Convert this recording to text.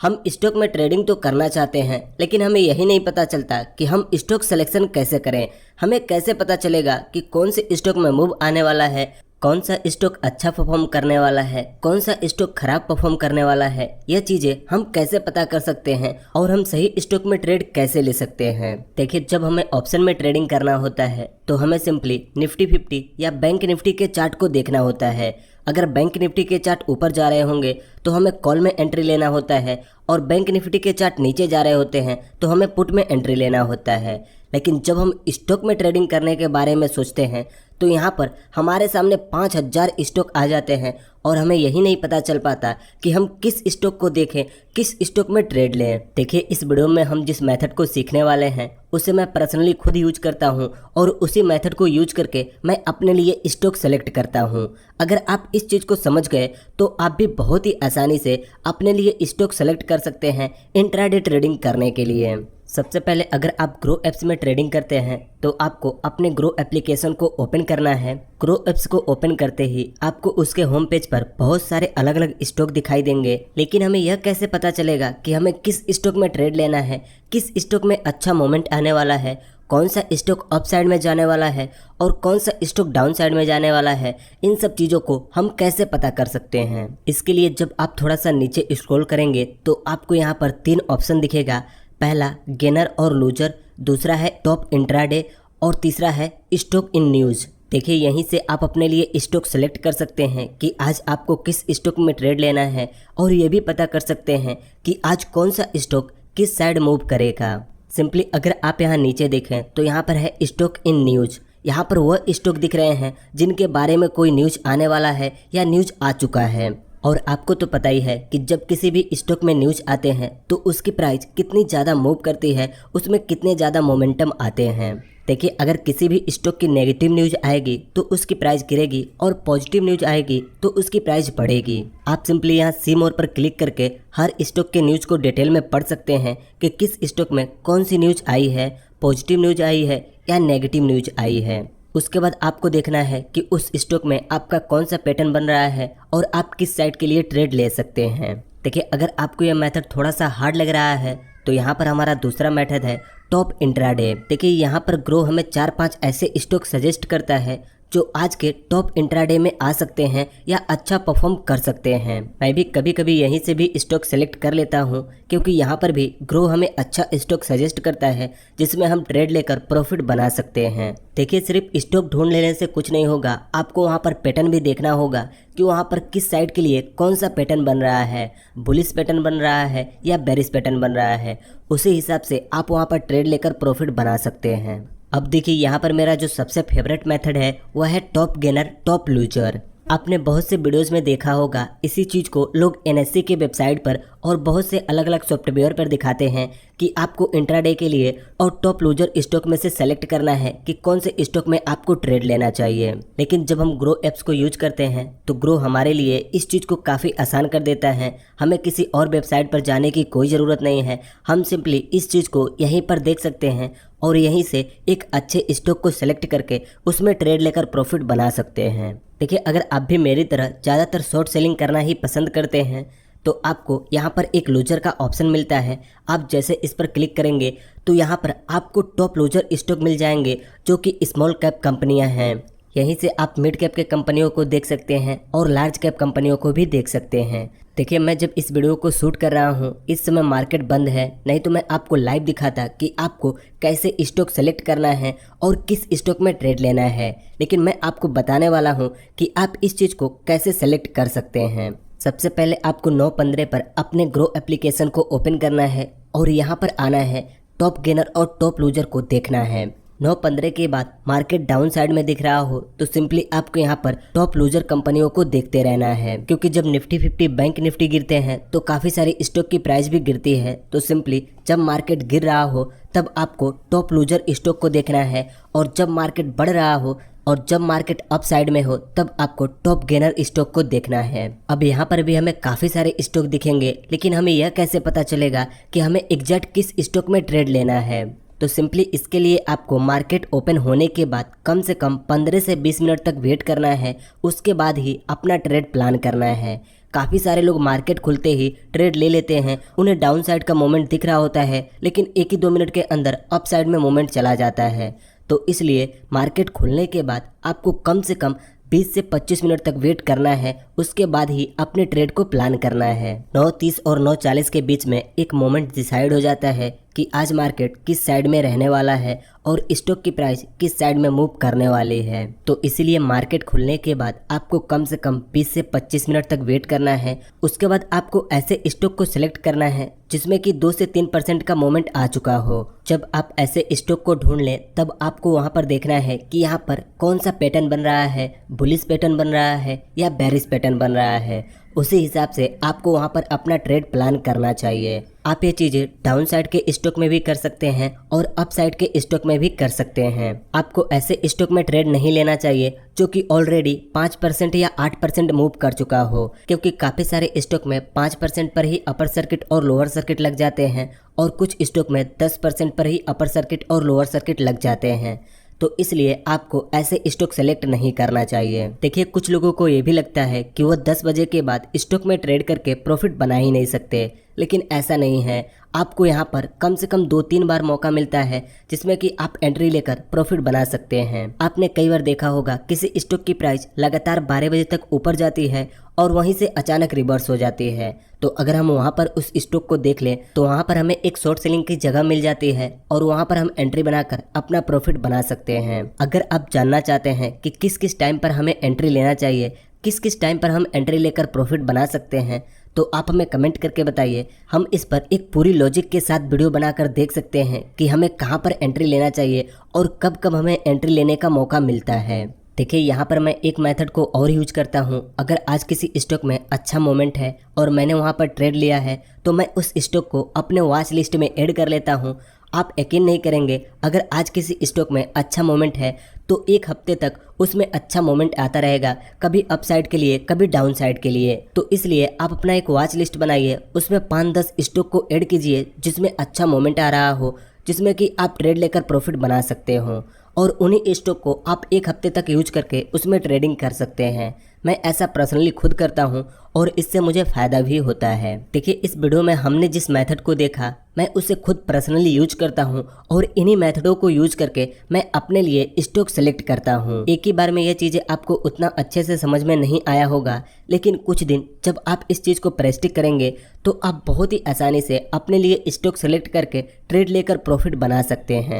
हम स्टॉक में ट्रेडिंग तो करना चाहते हैं, लेकिन हमें यही नहीं पता चलता कि हम स्टॉक सिलेक्शन कैसे करें। हमें कैसे पता चलेगा कि कौन से स्टॉक में मूव आने वाला है, कौन सा स्टॉक अच्छा परफॉर्म करने वाला है, कौन सा स्टॉक खराब परफॉर्म करने वाला है। यह चीजें हम कैसे पता कर सकते हैं और हम सही स्टॉक में ट्रेड कैसे ले सकते हैं। देखिए, जब हमें ऑप्शन में ट्रेडिंग करना होता है तो हमें सिंपली निफ्टी 50 या बैंक निफ्टी के चार्ट को देखना होता है। अगर बैंक निफ्टी के चार्ट ऊपर जा रहे होंगे तो हमें कॉल में एंट्री लेना होता है, और बैंक निफ्टी के चार्ट नीचे जा रहे होते हैं तो हमें पुट में एंट्री लेना होता है। लेकिन जब हम स्टॉक में ट्रेडिंग करने के बारे में सोचते हैं तो यहाँ पर हमारे सामने 5000 स्टॉक आ जाते हैं और हमें यही नहीं पता चल पाता कि हम किस स्टॉक को देखें, किस स्टॉक में ट्रेड लें। देखिए, इस वीडियो में हम जिस मेथड को सीखने वाले हैं उसे मैं पर्सनली खुद यूज करता हूं, और उसी मेथड को यूज करके मैं अपने लिए स्टॉक सेलेक्ट करता हूं। अगर आप इस चीज़ को समझ गए तो आप भी बहुत ही आसानी से अपने लिए स्टॉक सेलेक्ट कर सकते हैं इंट्राडे ट्रेडिंग करने के लिए। सबसे पहले अगर आप ग्रो एप्स में ट्रेडिंग करते हैं तो आपको अपने ग्रो एप्लीकेशन को ओपन करना है। ग्रो एप्स को ओपन करते ही आपको उसके होम पेज पर बहुत सारे अलग अलग स्टॉक दिखाई देंगे, लेकिन हमें यह कैसे पता चलेगा कि हमें किस स्टॉक में ट्रेड लेना है, किस स्टॉक में अच्छा मोमेंट आने वाला है, कौन सा स्टॉक अप साइड में जाने वाला है और कौन सा स्टॉक डाउन साइड में जाने वाला है। इन सब चीज़ों को हम कैसे पता कर सकते हैं। इसके लिए जब आप थोड़ा सा नीचे स्क्रॉल करेंगे तो आपको यहाँ पर 3 ऑप्शन दिखेगा। पहला गेनर और लूजर, दूसरा है टॉप इंट्राडे और तीसरा है स्टॉक इन न्यूज़। देखिए, यहीं से आप अपने लिए स्टॉक सेलेक्ट कर सकते हैं कि आज आपको किस स्टॉक में ट्रेड लेना है, और ये भी पता कर सकते हैं कि आज कौन सा स्टॉक किस साइड मूव करेगा। सिंपली अगर आप यहाँ नीचे देखें तो यहाँ पर है स्टॉक इन न्यूज़। यहाँ पर वह स्टॉक दिख रहे हैं जिनके बारे में कोई न्यूज़ आने वाला है या न्यूज़ आ चुका है। और आपको तो पता ही है कि जब किसी भी स्टॉक में न्यूज़ आते हैं तो उसकी प्राइस कितनी ज़्यादा मूव करती है, उसमें कितने ज़्यादा मोमेंटम आते हैं। देखिए, अगर किसी भी स्टॉक की नेगेटिव न्यूज़ आएगी तो उसकी प्राइस गिरेगी, और पॉजिटिव न्यूज़ आएगी तो उसकी प्राइस बढ़ेगी। आप सिंपली यहाँ सी मोर पर क्लिक करके हर स्टॉक के न्यूज़ को डिटेल में पढ़ सकते हैं कि किस स्टॉक में कौन सी न्यूज़ आई है, पॉजिटिव न्यूज़ आई है या नेगेटिव न्यूज़ आई है। उसके बाद आपको देखना है कि उस स्टॉक में आपका कौन सा पैटर्न बन रहा है और आप किस साइड के लिए ट्रेड ले सकते हैं। देखिए, अगर आपको यह मेथड थोड़ा सा हार्ड लग रहा है तो यहाँ पर हमारा दूसरा मेथड है टॉप इंट्राडे। देखिए, यहाँ पर ग्रो हमें 4-5 ऐसे स्टॉक सजेस्ट करता है जो आज के टॉप इंट्राडे में आ सकते हैं या अच्छा परफॉर्म कर सकते हैं। मैं भी कभी कभी यहीं से भी स्टॉक सेलेक्ट कर लेता हूं, क्योंकि यहाँ पर भी ग्रो हमें अच्छा स्टॉक सजेस्ट करता है जिसमें हम ट्रेड लेकर प्रॉफिट बना सकते हैं। देखिए, सिर्फ स्टॉक ढूंढ लेने से कुछ नहीं होगा, आपको वहाँ पर पैटर्न भी देखना होगा कि वहाँ पर किस साइड के लिए कौन सा पैटर्न बन रहा है, बुलिश पैटर्न बन रहा है या बेरिश पैटर्न बन रहा है। उसी हिसाब से आप वहाँ पर ट्रेड लेकर प्रॉफिट बना सकते हैं। अब देखिए, यहाँ पर मेरा जो सबसे फेवरेट मेथड है वह है टॉप गेनर टॉप लूजर। आपने बहुत से वीडियोस में देखा होगा, इसी चीज़ को लोग एनएससी के वेबसाइट पर और बहुत से अलग अलग सॉफ्टवेयर पर दिखाते हैं कि आपको इंट्राडे के लिए और टॉप लूजर स्टॉक में से सेलेक्ट करना है कि कौन से स्टॉक में आपको ट्रेड लेना चाहिए। लेकिन जब हम ग्रो एप्स को यूज करते हैं तो ग्रो हमारे लिए इस चीज़ को काफ़ी आसान कर देता है। हमें किसी और वेबसाइट पर जाने की कोई ज़रूरत नहीं है, हम सिंपली इस चीज़ को यहीं पर देख सकते हैं और यहीं से एक अच्छे स्टॉक को सेलेक्ट करके उसमें ट्रेड लेकर प्रॉफिट बना सकते हैं। देखिए, अगर आप भी मेरी तरह ज़्यादातर शॉर्ट सेलिंग करना ही पसंद करते हैं तो आपको यहाँ पर एक लूजर का ऑप्शन मिलता है। आप जैसे इस पर क्लिक करेंगे तो यहाँ पर आपको टॉप लूजर स्टॉक मिल जाएंगे जो कि स्मॉल कैप कंपनियाँ हैं। यहीं से आप मिड कैप के कंपनियों को देख सकते हैं और लार्ज कैप कंपनियों को भी देख सकते हैं। देखिए, मैं जब इस वीडियो को शूट कर रहा हूँ इस समय मार्केट बंद है, नहीं तो मैं आपको लाइव दिखाता कि आपको कैसे स्टॉक सेलेक्ट करना है और किस स्टॉक में ट्रेड लेना है। लेकिन मैं आपको बताने वाला हूँ कि आप इस चीज़ को कैसे सेलेक्ट कर सकते हैं। सबसे पहले आपको 9:15 पर अपने ग्रो एप्लीकेशन को ओपन करना है और यहाँ पर आना है, टॉप गेनर और टॉप लूजर को देखना है। 9:15 के बाद मार्केट डाउन साइड में दिख रहा हो तो सिंपली आपको यहाँ पर टॉप लूजर कंपनियों को देखते रहना है, क्योंकि जब निफ्टी 50 बैंक निफ्टी गिरते हैं तो काफ़ी सारी स्टॉक की प्राइस भी गिरती है। तो सिंपली जब मार्केट गिर रहा हो तब आपको टॉप लूजर स्टॉक को देखना है, और जब मार्केट बढ़ रहा हो और जब मार्केट अप साइड में हो तब आपको टॉप गेनर स्टॉक को देखना है। अब यहाँ पर भी हमें काफ़ी सारे स्टॉक दिखेंगे, लेकिन हमें यह कैसे पता चलेगा कि हमें एग्जैक्ट किस स्टॉक में ट्रेड लेना है। तो सिंपली इसके लिए आपको मार्केट ओपन होने के बाद कम से कम 15 से 20 मिनट तक वेट करना है, उसके बाद ही अपना ट्रेड प्लान करना है। काफ़ी सारे लोग मार्केट खुलते ही ट्रेड ले लेते हैं, उन्हें डाउन साइड का मोमेंट दिख रहा होता है लेकिन 1 ही 2 मिनट के अंदर अप साइड में मोमेंट चला जाता है। तो इसलिए मार्केट खुलने के बाद आपको कम से कम 20 से 25 मिनट तक वेट करना है, उसके बाद ही अपने ट्रेड को प्लान करना है। 9:30 और 9:40 के बीच में एक मोमेंट डिसाइड हो जाता है कि आज मार्केट किस साइड में रहने वाला है और स्टॉक की प्राइस किस साइड में मूव करने वाली है। तो इसीलिए मार्केट खुलने के बाद आपको कम से कम 20 से 25 मिनट तक वेट करना है। उसके बाद आपको ऐसे स्टॉक को सिलेक्ट करना है जिसमें कि 2 से 3% का मोमेंट आ चुका हो। जब आप ऐसे स्टॉक को ढूंढ लें तब आपको वहां पर देखना है कि यहाँ पर कौन सा पैटर्न बन रहा है, बुलिश पैटर्न बन रहा है या बेरिश पैटर्न बन रहा है। उसी हिसाब से आपको वहां पर अपना ट्रेड प्लान करना चाहिए। आप ये चीज़ें डाउन साइड के स्टॉक में भी कर सकते हैं और अप साइड के स्टॉक में भी कर सकते हैं। आपको ऐसे स्टॉक में ट्रेड नहीं लेना चाहिए जो कि ऑलरेडी 5% या 8% मूव कर चुका हो, क्योंकि काफ़ी सारे स्टॉक में 5% पर ही अपर सर्किट और लोअर सर्किट लग जाते हैं और कुछ स्टॉक में 10% पर ही अपर सर्किट और लोअर सर्किट लग जाते हैं। तो इसलिए आपको ऐसे स्टॉक सेलेक्ट नहीं करना चाहिए। देखिए, कुछ लोगों को ये भी लगता है कि वो 10 बजे के बाद स्टॉक में ट्रेड करके प्रॉफिट बना ही नहीं सकते, लेकिन ऐसा नहीं है। आपको यहाँ पर कम से कम 2-3 बार मौका मिलता है जिसमें कि आप एंट्री लेकर प्रॉफिट बना सकते हैं। आपने कई बार देखा होगा किसी स्टॉक की प्राइस लगातार 12 बजे तक ऊपर जाती है और वहीं से अचानक रिवर्स हो जाती है। तो अगर हम वहां पर उस स्टॉक को देख लें तो वहां पर हमें एक शॉर्ट सेलिंग की जगह मिल जाती है और वहां पर हम एंट्री बनाकर अपना प्रॉफिट बना सकते हैं। अगर आप जानना चाहते हैं कि किस किस टाइम पर हमें एंट्री लेना चाहिए, किस किस टाइम पर हम एंट्री लेकर प्रॉफिट बना सकते हैं, तो आप हमें कमेंट करके बताइए। हम इस पर एक पूरी लॉजिक के साथ वीडियो बनाकर देख सकते हैं कि हमें कहां पर एंट्री लेना चाहिए और कब कब हमें एंट्री लेने का मौका मिलता है। देखिए, यहाँ पर मैं एक मेथड को और यूज करता हूँ। अगर आज किसी स्टॉक में अच्छा मोमेंट है और मैंने वहाँ पर ट्रेड लिया है तो मैं उस स्टॉक को अपने वॉच लिस्ट में ऐड कर लेता हूँ। आप यकीन नहीं करेंगे, अगर आज किसी स्टॉक में अच्छा मोमेंट है तो 1 हफ्ते तक उसमें अच्छा मोमेंट आता रहेगा, कभी अप साइड के लिए कभी डाउन साइड के लिए। तो इसलिए आप अपना एक वॉच लिस्ट बनाइए, उसमें 5-10 स्टॉक को ऐड कीजिए जिसमें अच्छा मोमेंट आ रहा हो, जिसमें कि आप ट्रेड लेकर प्रॉफिट बना सकते हो और उन्हीं स्टॉक को आप 1 हफ्ते तक यूज करके उसमें ट्रेडिंग कर सकते हैं। मैं ऐसा पर्सनली खुद करता हूं और इससे मुझे फ़ायदा भी होता है। देखिए, इस वीडियो में हमने जिस मेथड को देखा मैं उसे खुद पर्सनली यूज करता हूं और इन्हीं मेथडों को यूज करके मैं अपने लिए स्टॉक सेलेक्ट करता हूं। एक ही बार में ये चीज़ें आपको उतना अच्छे से समझ में नहीं आया होगा, लेकिन कुछ दिन जब आप इस चीज़ को प्रैक्टिस करेंगे तो आप बहुत ही आसानी से अपने लिए स्टॉक सेलेक्ट करके ट्रेड लेकर प्रॉफिट बना सकते हैं।